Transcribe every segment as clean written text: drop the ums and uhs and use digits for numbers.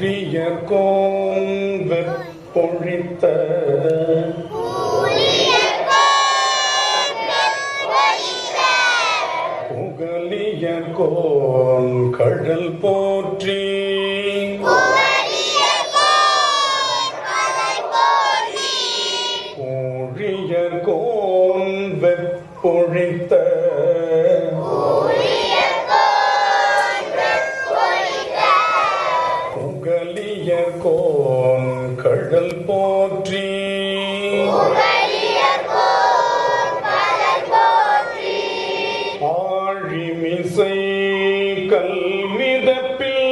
ஊழியர்கோன் வெப்பொழித்த புகலியர்கோன் கடல் போற்றி ஊழியர்கோன் வெப்பொழித்த புகலியர்கோன் கடல் போற்றி ஆழிமிசை கல்மிதப்பில்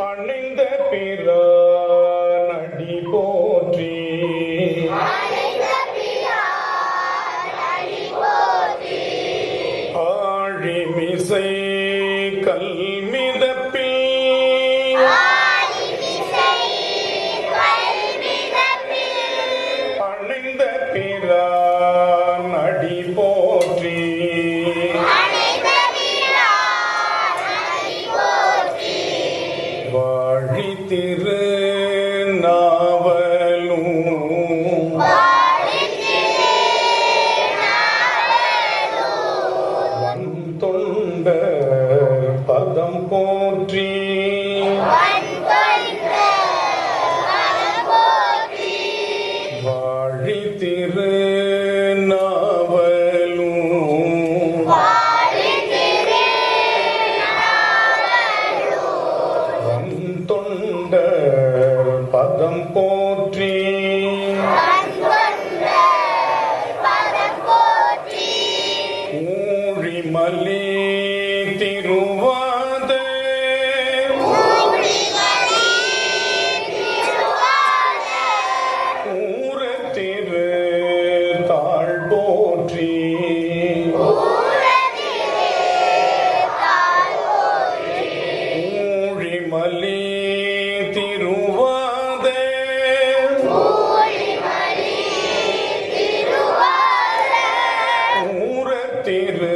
அணிந்த பிரானடி போற்றி ஆழிமிசை கல்மிதப்பில் அணிந்த பிரானடி போற்றி வாழி திரு நாவலும் வந்தொண்டர் பதம் போற்றி வாழி திரு நாவலும் வந்தொண்டர் பதம் போற்றி ஊழிமலி திருவாத ஊரத்திரு தாழ் போற்றி ஊழிமலி திருவாத ஊரத்திரு